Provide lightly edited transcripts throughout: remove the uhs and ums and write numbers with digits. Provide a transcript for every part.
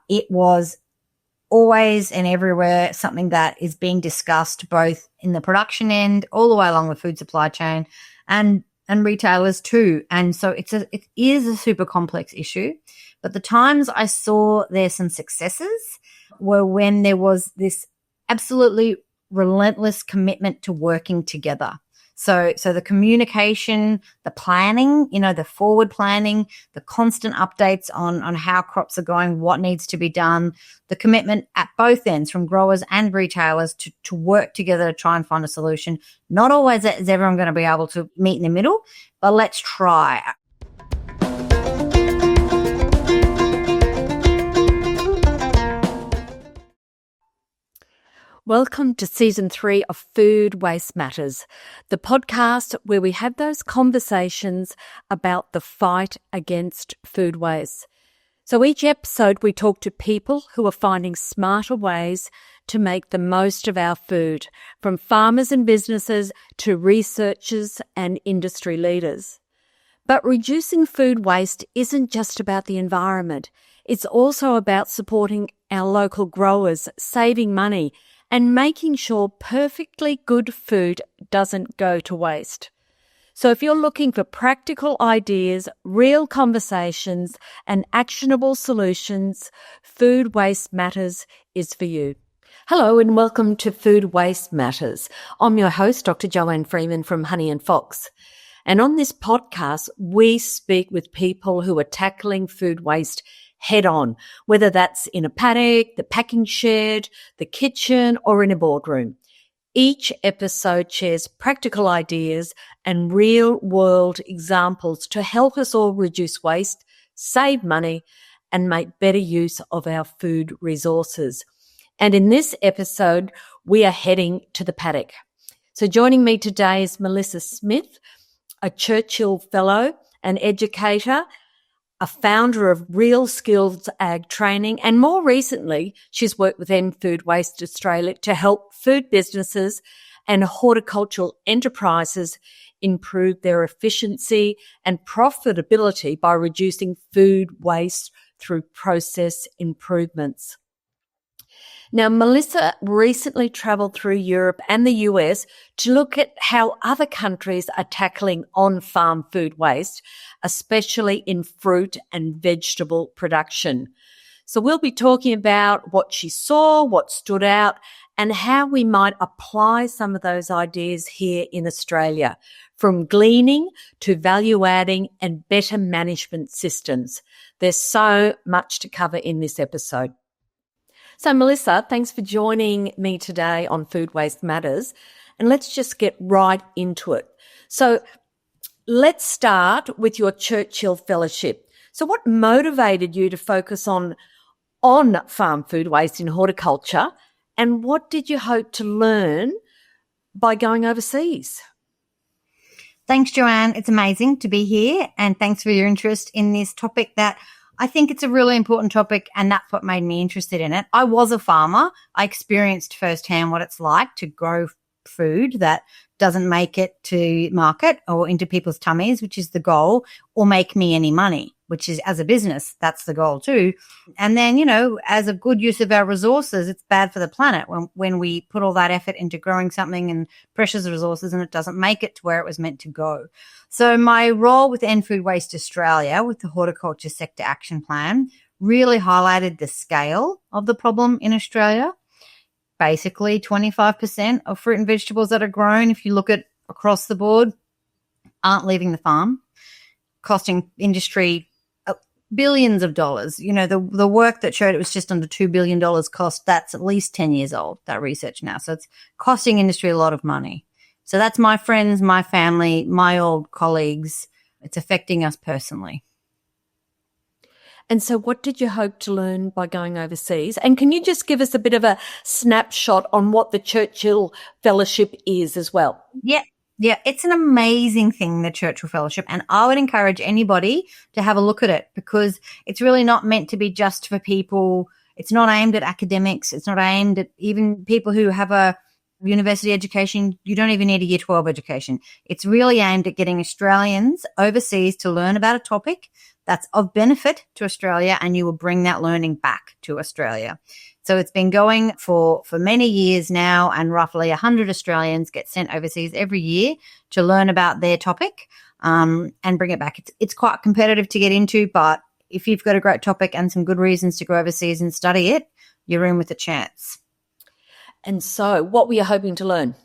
it was always and everywhere something that is being discussed both in the production end all the way along the food supply chain and retailers too. And so it is a super complex issue. But the times I saw there some successes were when there was this absolutely relentless commitment to working together. So the communication, the planning, the forward planning, the constant updates on how crops are going, what needs to be done, the commitment at both ends from growers and retailers to work together to try and find a solution. Not always is everyone going to be able to meet in the middle, but let's try. Welcome to Season 3 of Food Waste Matters, the podcast where we have those conversations about the fight against food waste. So each episode we talk to people who are finding smarter ways to make the most of our food, from farmers and businesses to researchers and industry leaders. But reducing food waste isn't just about the environment. It's also about supporting our local growers, saving money, and making sure perfectly good food doesn't go to waste. So if you're looking for practical ideas, real conversations, and actionable solutions, Food Waste Matters is for you. Hello and welcome to Food Waste Matters. I'm your host, Dr. Joanne Freeman from Honey & Fox. And on this podcast, we speak with people who are tackling food waste head on, whether that's in a paddock, the packing shed, the kitchen, or in a boardroom. Each episode shares practical ideas and real-world examples to help us all reduce waste, save money, and make better use of our food resources. And in this episode, we are heading to the paddock. So joining me today is Melissa Smith, a Churchill Fellow, an educator, a founder of Real Skills Ag Training, and more recently, she's worked with End Food Waste Australia to help food businesses and horticultural enterprises improve their efficiency and profitability by reducing food waste through process improvements. Now, Melissa recently travelled through Europe and the US to look at how other countries are tackling on-farm food waste, especially in fruit and vegetable production. So we'll be talking about what she saw, what stood out, and how we might apply some of those ideas here in Australia, from gleaning to value adding and better management systems. There's so much to cover in this episode. So, Melissa, thanks for joining me today on Food Waste Matters. And let's just get right into it. So let's start with your Churchill Fellowship. So what motivated you to focus on farm food waste in horticulture, and what did you hope to learn by going overseas? Thanks, Joanne. It's amazing to be here, and thanks for your interest in this topic that I think it's a really important topic, and that's what made me interested in it. I was a farmer. I experienced firsthand what it's like to grow food that doesn't make it to market or into people's tummies, which is the goal, or make me any money, which is, as a business, that's the goal too. And then, as a good use of our resources, it's bad for the planet when we put all that effort into growing something and precious resources and it doesn't make it to where it was meant to go. So my role with End Food Waste Australia with the Horticulture Sector Action Plan really highlighted the scale of the problem in Australia. Basically, 25% of fruit and vegetables that are grown, if you look at across the board, aren't leaving the farm, costing industry billions of dollars. The work that showed it was just under $2 billion cost, that's at least 10 years old, that research now. So it's costing industry a lot of money. So that's my friends, my family, my old colleagues. It's affecting us personally. And so what did you hope to learn by going overseas? And can you just give us a bit of a snapshot on what the Churchill Fellowship is as well? Yeah, it's an amazing thing, the Churchill Fellowship, and I would encourage anybody to have a look at it because it's really not meant to be just for people. It's not aimed at academics. It's not aimed at even people who have a university education. You don't even need a Year 12 education. It's really aimed at getting Australians overseas to learn about a topic that's of benefit to Australia, and you will bring that learning back to Australia. So it's been going for many years now, and roughly 100 Australians get sent overseas every year to learn about their topic and bring it back. It's quite competitive to get into, but if you've got a great topic and some good reasons to go overseas and study it, you're in with a chance. And so what were you hoping to learn?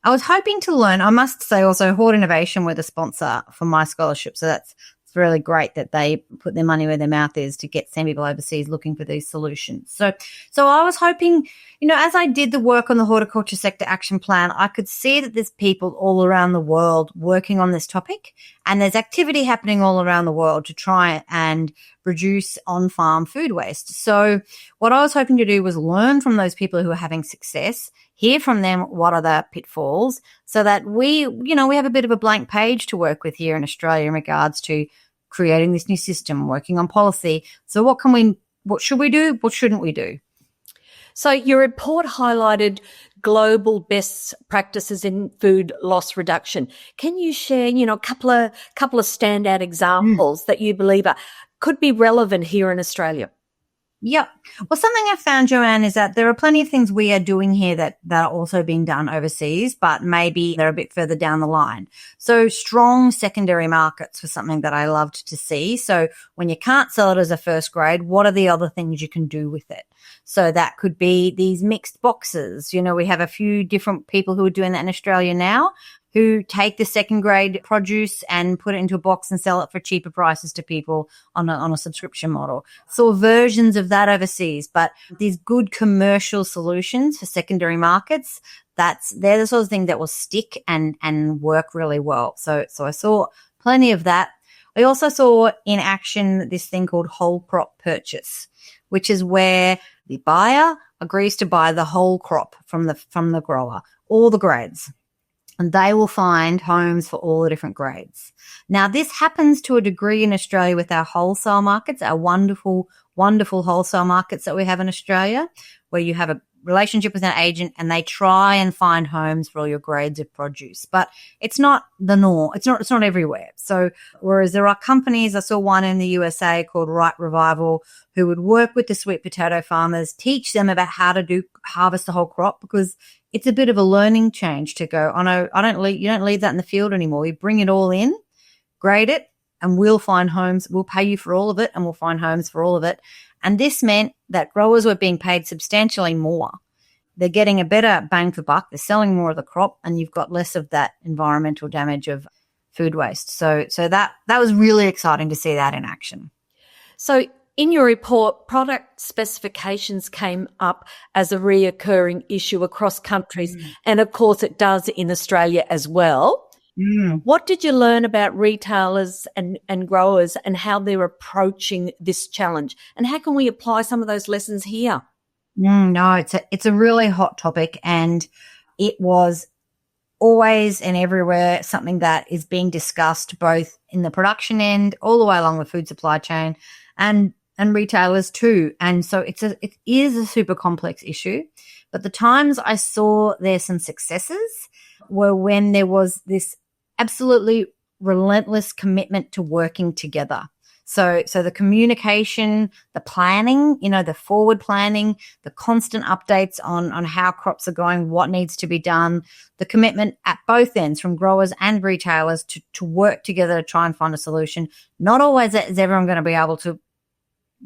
I was hoping to learn, I must say also, Hort Innovation were the sponsor for my scholarship. So it's really great that they put their money where their mouth is to send people overseas looking for these solutions. So I was hoping, as I did the work on the Horticulture Sector Action Plan, I could see that there's people all around the world working on this topic, and there's activity happening all around the world to try and reduce on-farm food waste. So what I was hoping to do was learn from those people who are having success, hear from them what are the pitfalls, so that we have a bit of a blank page to work with here in Australia in regards to creating this new system, working on policy. So what should we do? What shouldn't we do? So your report highlighted global best practices in food loss reduction. Can you share, a couple of standout examples that you believe could be relevant here in Australia? Yep. Well, something I found, Joanne, is that there are plenty of things we are doing here that are also being done overseas, but maybe they're a bit further down the line. So strong secondary markets was something that I loved to see. So when you can't sell it as a first grade, what are the other things you can do with it? So that could be these mixed boxes. We have a few different people who are doing that in Australia now, who take the second grade produce and put it into a box and sell it for cheaper prices to people on a subscription model. So versions of that overseas, but these good commercial solutions for secondary markets, they're the sort of thing that will stick and work really well. So I saw plenty of that. I also saw in action this thing called whole crop purchase, which is where the buyer agrees to buy the whole crop from the grower, all the grades. And they will find homes for all the different grades. Now, this happens to a degree in Australia with our wholesale markets, our wonderful, wonderful wholesale markets that we have in Australia, where you have a relationship with an agent and they try and find homes for all your grades of produce. But it's not the norm. It's not everywhere. So whereas there are companies, I saw one in the USA called Right Revival, who would work with the sweet potato farmers, teach them about how to harvest the whole crop, because it's a bit of a learning change to go, oh no, you don't leave that in the field anymore. You bring it all in, grade it, and we'll find homes. We'll pay you for all of it, and we'll find homes for all of it. And this meant that growers were being paid substantially more. They're getting a better bang for buck. They're selling more of the crop, and you've got less of that environmental damage of food waste. So that was really exciting to see that in action. So in your report, product specifications came up as a reoccurring issue across countries, and of course it does in Australia as well. What did you learn about retailers and growers and how they're approaching this challenge? And how can we apply some of those lessons here? No, it's a really hot topic, and it was always and everywhere something that is being discussed both in the production end all the way along the food supply chain and retailers too. And so it is a super complex issue. But the times I saw there some successes were when there was this absolutely relentless commitment to working together. So the communication, the planning, the forward planning, the constant updates on how crops are going, what needs to be done, the commitment at both ends from growers and retailers to work together to try and find a solution. Not always is everyone going to be able to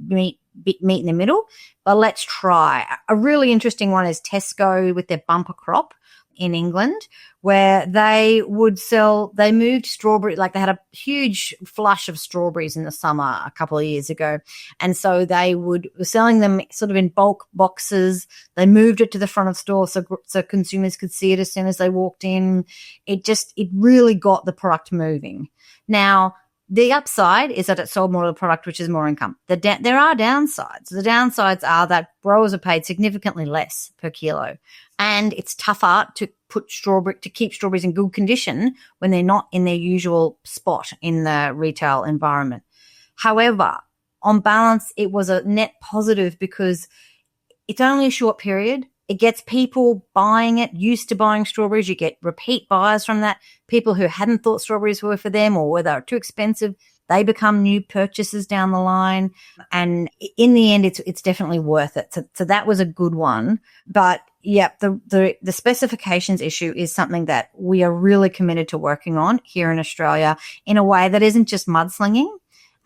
meet in the middle, but let's try. A really interesting one is Tesco with their bumper crop in England, where they moved strawberry, like they had a huge flush of strawberries in the summer a couple of years ago. And so they were selling them sort of in bulk boxes. They moved it to the front of store so consumers could see it as soon as they walked in. It really got the product moving. Now, the upside is that it sold more of the product, which is more income. There are downsides. The downsides are that growers are paid significantly less per kilo, and it's tougher to keep strawberries in good condition when they're not in their usual spot in the retail environment. However, on balance, it was a net positive because it's only a short period. It gets people buying it, used to buying strawberries. You get repeat buyers from that. People who hadn't thought strawberries were for them or were they were too expensive, They become new purchasers down the line. And in the end, it's definitely worth it. So that was a good one. But yeah, the specifications issue is something that we are really committed to working on here in Australia in a way that isn't just mudslinging,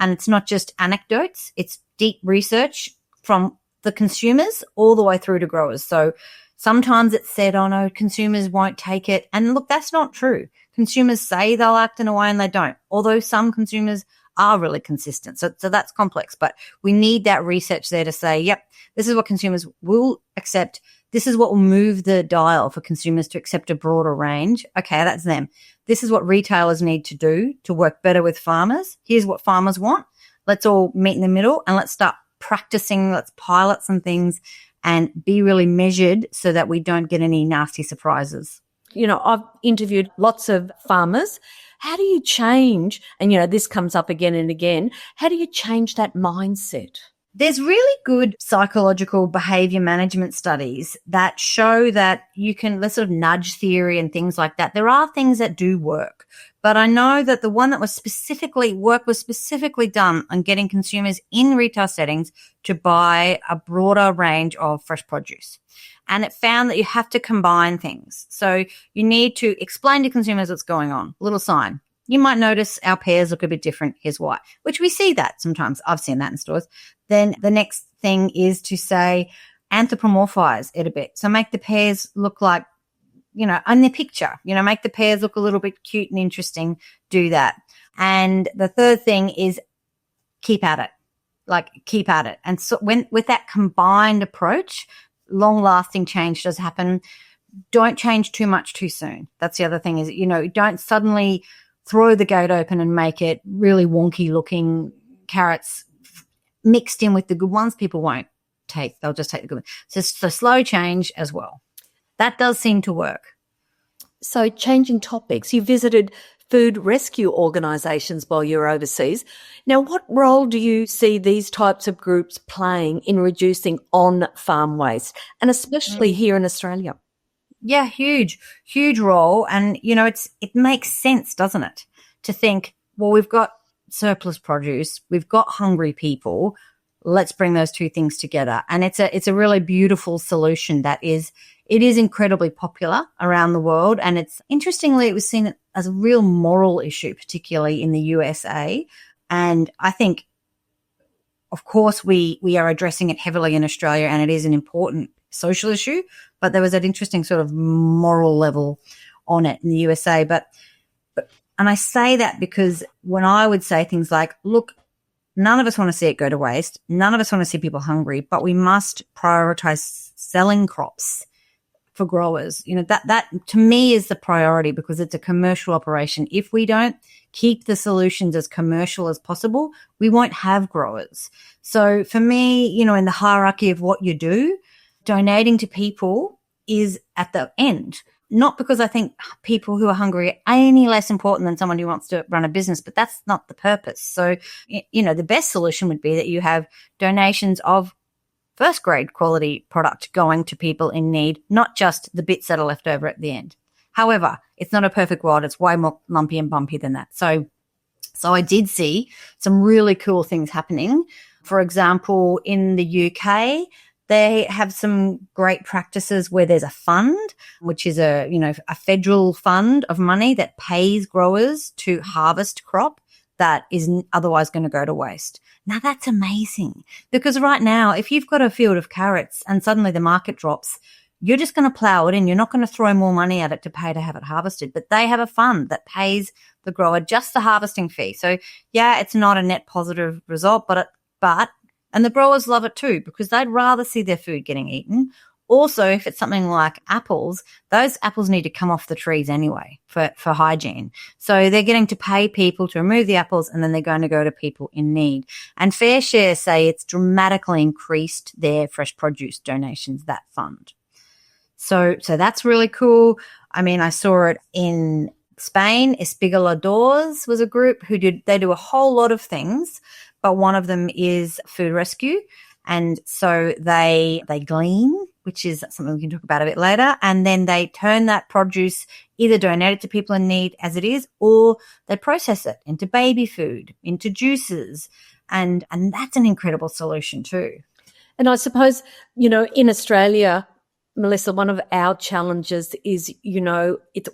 and it's not just anecdotes. It's deep research from the consumers all the way through to growers. So sometimes it's said, oh no, consumers won't take it. And look, that's not true. Consumers say they'll act in a way and they don't, although some consumers are really consistent. So that's complex, but we need that research there to say, yep, this is what consumers will accept. This is what will move the dial for consumers to accept a broader range. Okay, that's them. This is what retailers need to do to work better with farmers. Here's what farmers want. Let's all meet in the middle and let's start practicing. Let's pilot some things and be really measured so that we don't get any nasty surprises. You know, I've interviewed lots of farmers. How do you change, and you know, this comes up again and again, how do you change that mindset? There's really good psychological behavior management studies that show that you can, let's sort of nudge theory and things like that. There are things that do work, but I know that the one that was specifically done on getting consumers in retail settings to buy a broader range of fresh produce. And it found that you have to combine things. So you need to explain to consumers what's going on. Little sign. You might notice our pears look a bit different. Here's why, which we see that sometimes. I've seen that in stores. Then the next thing is to say anthropomorphize it a bit. So make the pears look like, you know, in the picture, you know, make the pears look a little bit cute and interesting. Do that. And the third thing is keep at it. And so with that combined approach, long-lasting change does happen. Don't change too much too soon. That's the other thing is, you know, don't suddenly throw the gate open and make it really wonky looking carrots mixed in with the good ones. People won't take. They'll just take the good ones. So it's a slow change as well. That does seem to work. So changing topics, you visited food rescue organisations while you were overseas. Now, what role do you see these types of groups playing in reducing on-farm waste, and especially here in Australia? Yeah, huge role. And, you know, it makes sense, doesn't it, to think, well, we've got surplus produce, we've got hungry people, let's bring those two things together. And it's a really beautiful solution it is incredibly popular around the world. And interestingly, it was seen as a real moral issue, particularly in the USA. And I think, of course, we are addressing it heavily in Australia, and it is an important social issue, but there was that interesting sort of moral level on it in the USA. But I say that because when I would say things like, look, none of us want to see it go to waste. None of us want to see people hungry, but we must prioritize selling crops for growers. You know, that to me is the priority because it's a commercial operation. If we don't keep the solutions as commercial as possible, we won't have growers. So for me, you know, in the hierarchy of what you do, donating to people is at the end. Not because I think people who are hungry are any less important than someone who wants to run a business, but that's not the purpose. So, you know, the best solution would be that you have donations of first grade quality product going to people in need, not just the bits that are left over at the end. However, it's not a perfect world. It's way more lumpy and bumpy than that. So I did see some really cool things happening. For example, in the UK, they have some great practices where there's a fund, which is a federal fund of money that pays growers to harvest crop that is otherwise going to go to waste. Now that's amazing, because right now, if you've got a field of carrots and suddenly the market drops, you're just going to plow it in. You're not going to throw more money at it to pay to have it harvested, but they have a fund that pays the grower just the harvesting fee. So yeah, it's not a net positive result, and the growers love it too, because they'd rather see their food getting eaten. Also, if it's something like apples, those apples need to come off the trees anyway for hygiene. So they're getting to pay people to remove the apples, and then they're going to go to people in need. And FareShare say it's dramatically increased their fresh produce donations, that fund. So that's really cool. I mean, I saw it in Spain. Espigaladores was a group they do a whole lot of things, but one of them is food rescue. And so they glean, which is something we can talk about a bit later. And then they turn that produce, either donate it to people in need as it is, or they process it into baby food, into juices. And that's an incredible solution too. And I suppose, in Australia, Melissa, one of our challenges is,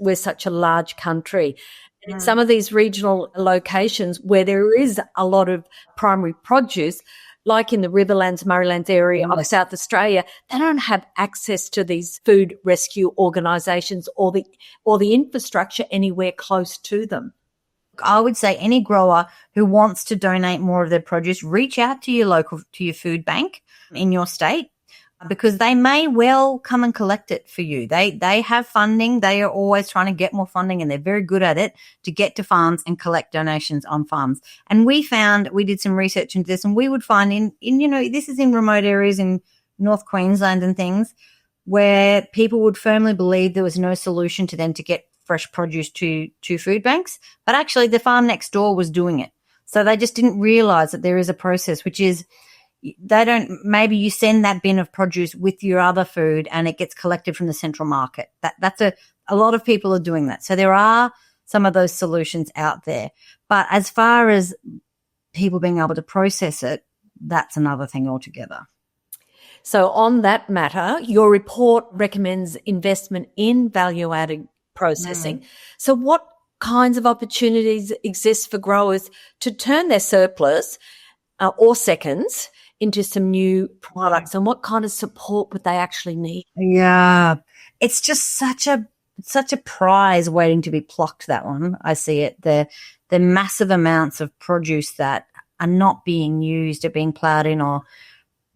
we're such a large country. And in some of these regional locations where there is a lot of primary produce, like in the Riverlands, Murraylands area of South Australia, they don't have access to these food rescue organisations or the infrastructure anywhere close to them. I would say any grower who wants to donate more of their produce, reach out to your food bank in your state, because they may well come and collect it for you. They have funding. They are always trying to get more funding, and they're very good at it to get to farms and collect donations on farms. And we did some research into this, and we would find in this is in remote areas in North Queensland and things, where people would firmly believe there was no solution to them to get fresh produce to food banks, but actually the farm next door was doing it. So they just didn't realize that there is a process, which is maybe you send that bin of produce with your other food and it gets collected from the central market. That's a lot of people are doing that. So there are some of those solutions out there. But as far as people being able to process it, that's another thing altogether. So on that matter, your report recommends investment in value-added processing. So what kinds of opportunities exist for growers to turn their surplus or seconds into some new products, and what kind of support would they actually need? Yeah, it's just such a prize waiting to be plucked, that one. I see it. The massive amounts of produce that are not being used, are being plowed in or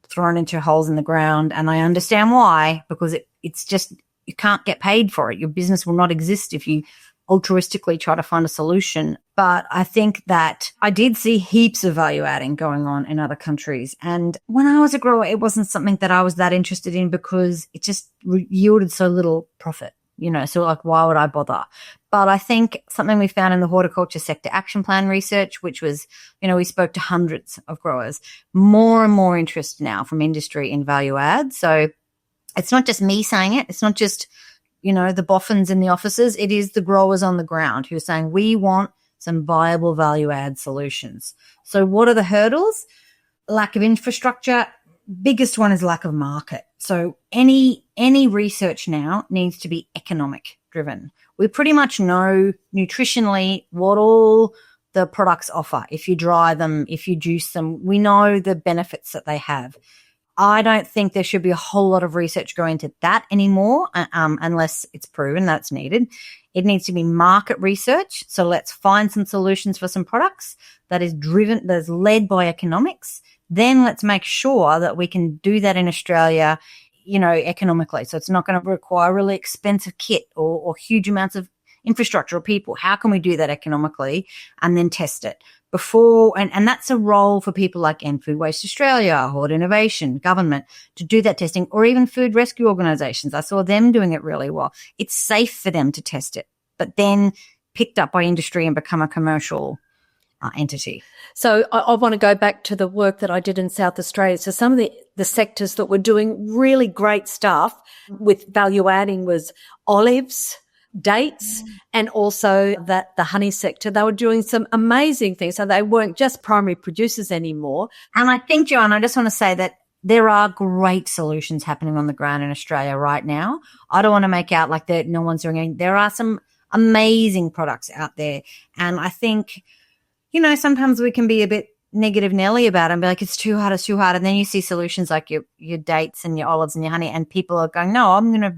thrown into holes in the ground. And I understand why, because it's just, you can't get paid for it. Your business will not exist if you altruistically try to find a solution. But I think that I did see heaps of value adding going on in other countries. And when I was a grower, it wasn't something that I was that interested in because it just yielded so little profit, so like, why would I bother? But I think something we found in the horticulture sector action plan research, which was, we spoke to hundreds of growers, more and more interest now from industry in value add. So it's not just me saying it. It's not just, the boffins in the offices. It is the growers on the ground who are saying, we want some viable value add solutions. So what are the hurdles? Lack of infrastructure. Biggest one is lack of market. So any research now needs to be economic driven. We pretty much know nutritionally what all the products offer. If you dry them, if you juice them, we know the benefits that they have. I don't think there should be a whole lot of research going into that anymore, unless it's proven that's needed. It needs to be market research. So let's find some solutions for some products that is led by economics. Then let's make sure that we can do that in Australia, economically. So it's not going to require really expensive kit or huge amounts of infrastructure or people. How can we do that economically and then test it? And that's a role for people like End Food Waste Australia, Horde Innovation, government, to do that testing, or even food rescue organisations. I saw them doing it really well. It's safe for them to test it, but then picked up by industry and become a commercial entity. So I want to go back to the work that I did in South Australia. So some of the sectors that were doing really great stuff with value adding was olives, dates, and also the honey sector. They were doing some amazing things. So they weren't just primary producers anymore. And I think, Joanna, I just want to say that there are great solutions happening on the ground in Australia right now. I don't want to make out like that no one's doing anything. There are some amazing products out there. And I think, sometimes we can be a bit negative Nelly about it and be like, it's too hard. And then you see solutions like your dates and your olives and your honey, and people are going, no, I'm going to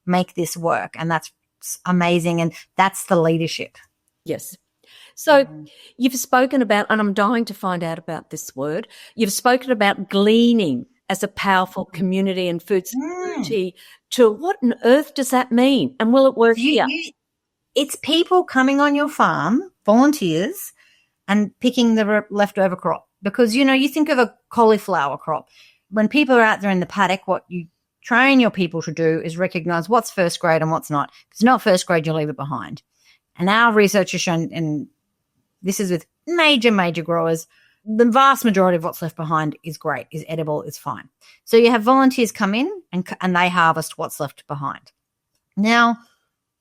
make this work. And that's amazing. And that's the leadership. Yes. So you've spoken about, and I'm dying to find out about this word, you've spoken about gleaning as a powerful community and food security tool. What on earth does that mean? And will it work here? It's people coming on your farm, volunteers, and picking the leftover crop. Because, you think of a cauliflower crop. When people are out there in the paddock, what you train your people to do is recognize what's first grade and what's not. If it's not first grade, you'll leave it behind. And our research has shown, and this is with major growers, the vast majority of what's left behind is great, is edible, is fine. So you have volunteers come in and they harvest what's left behind. Now,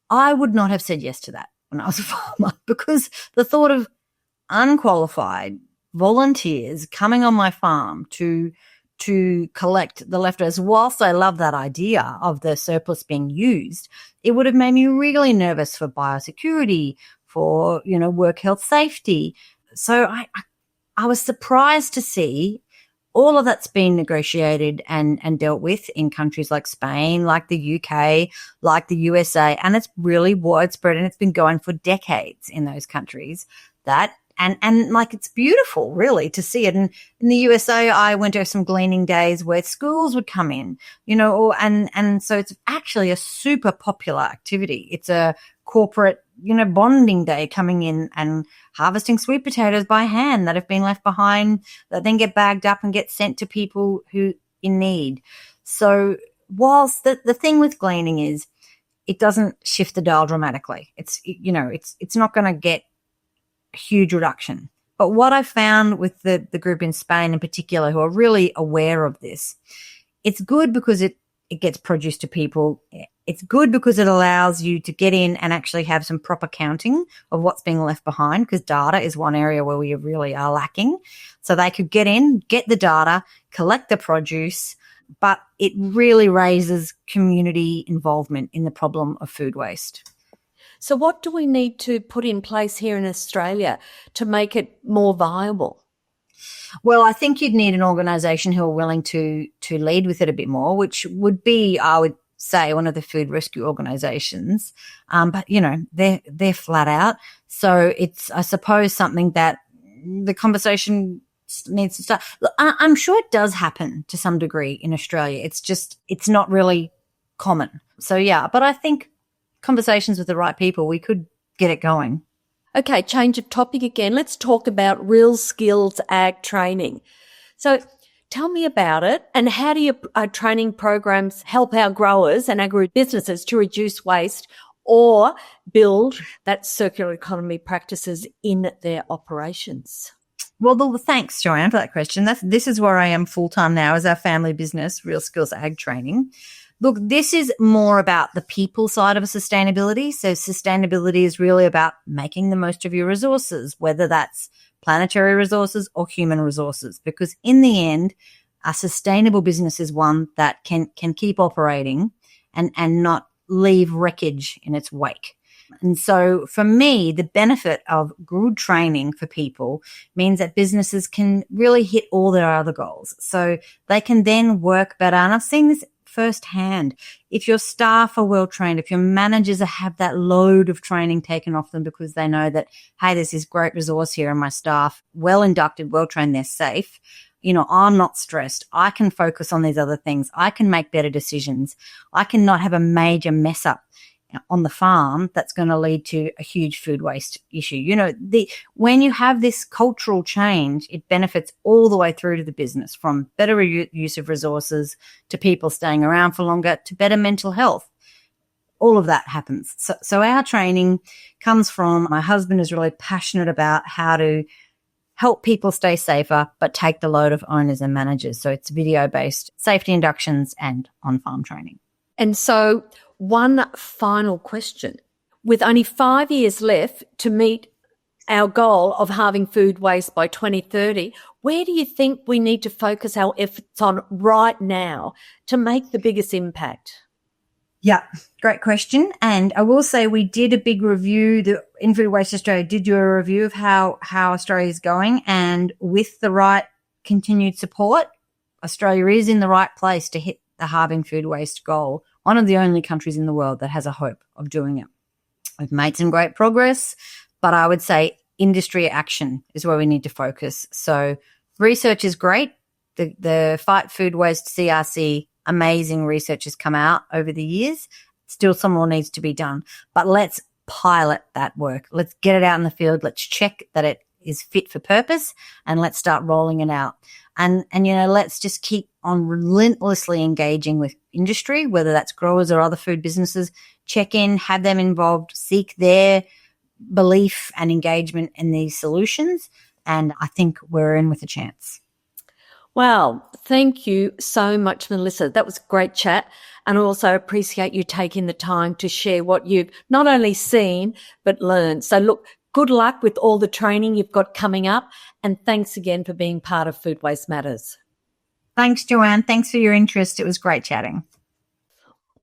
I would not have said yes to that when I was a farmer, because the thought of unqualified volunteers coming on my farm to collect the leftovers, whilst I love that idea of the surplus being used, it would have made me really nervous for biosecurity, for, work health safety. So I was surprised to see all of that's been negotiated and dealt with in countries like Spain, like the UK, like the USA, and it's really widespread and it's been going for decades in those countries. And like, it's beautiful really to see it. And in the USA, I went to some gleaning days where schools would come in, and so it's actually a super popular activity. It's a corporate, bonding day, coming in and harvesting sweet potatoes by hand that have been left behind, that then get bagged up and get sent to people who in need. So whilst the thing with gleaning is it doesn't shift the dial dramatically. It's not going to get a huge reduction. But what I found with the group in Spain in particular, who are really aware of this, it's good because it gets produce to people. It's good because it allows you to get in and actually have some proper counting of what's being left behind, because data is one area where we really are lacking. So they could get in, get the data, collect the produce, but it really raises community involvement in the problem of food waste. So what do we need to put in place here in Australia to make it more viable? Well, I think you'd need an organisation who are willing to lead with it a bit more, which would be, I would say, one of the food rescue organisations. But, they're flat out. So it's, I suppose, something that the conversation needs to start. Look, I'm sure it does happen to some degree in Australia. It's not really common. So, yeah, but I think conversations with the right people, we could get it going. Okay, change of topic again. Let's talk about real skills ag training. So tell me about it, and how do your training programs help our growers and agribusinesses to reduce waste or build that circular economy practices in their operations? Well, thanks, Joanne, for that question. This is where I am full-time now, as our family business, Real Skills Ag Training. Look, this is more about the people side of sustainability. So sustainability is really about making the most of your resources, whether that's planetary resources or human resources, because in the end, a sustainable business is one that can keep operating and not leave wreckage in its wake. And so for me, the benefit of good training for people means that businesses can really hit all their other goals. So they can then work better. And I've seen this firsthand. If your staff are well trained, if your managers have that load of training taken off them because they know that, hey, there's this great resource here and my staff, well inducted, well trained, they're safe. I'm not stressed. I can focus on these other things. I can make better decisions. I can not have a major mess up on the farm that's going to lead to a huge food waste issue. When you have this cultural change, it benefits all the way through to the business, from better use of resources to people staying around for longer to better mental health. All of that happens. So our training comes from, my husband is really passionate about how to help people stay safer, but take the load of owners and managers. So it's video-based safety inductions and on-farm training. And so one final question. With only 5 years left to meet our goal of halving food waste by 2030, where do you think we need to focus our efforts on right now to make the biggest impact? Yeah, great question. And I will say we did a big review. The In Food Waste Australia did do a review of how Australia is going. And with the right continued support, Australia is in the right place to hit the halving food waste goal. One of the only countries in the world that has a hope of doing it. We've made some great progress, but I would say industry action is where we need to focus. So research is great. The Fight Food Waste CRC, amazing research has come out over the years. Still some more needs to be done, but let's pilot that work. Let's get it out in the field. Let's check that it is fit for purpose, and let's start rolling it out. And let's just keep on relentlessly engaging with industry, whether that's growers or other food businesses. Check in, have them involved, seek their belief and engagement in these solutions. And I think we're in with a chance. Wow. Thank you so much, Melissa. That was a great chat. And I also appreciate you taking the time to share what you've not only seen, but learned. So look, good luck with all the training you've got coming up. And thanks again for being part of Food Waste Matters. Thanks, Joanne. Thanks for your interest. It was great chatting.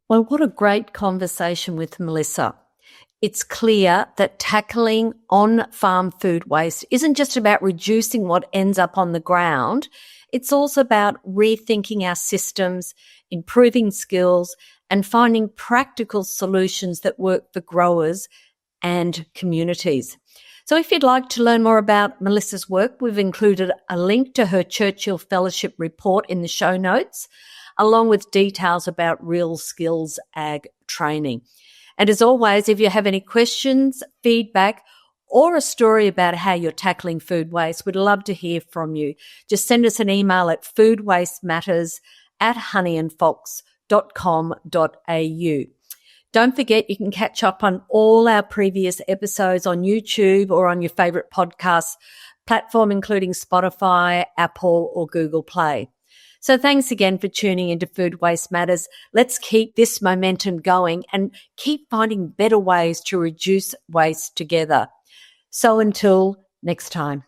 Well, what a great conversation with Melissa. It's clear that tackling on-farm food waste isn't just about reducing what ends up on the ground. It's also about rethinking our systems, improving skills, and finding practical solutions that work for growers and communities. So if you'd like to learn more about Melissa's work, we've included a link to her Churchill Fellowship report in the show notes, along with details about Real Skills Ag training. And as always, if you have any questions, feedback, or a story about how you're tackling food waste, we'd love to hear from you. Just send us an email at foodwastematters@honeyandfox.com.au. Don't forget, you can catch up on all our previous episodes on YouTube or on your favourite podcast platform, including Spotify, Apple, or Google Play. So thanks again for tuning into Food Waste Matters. Let's keep this momentum going and keep finding better ways to reduce waste together. So until next time.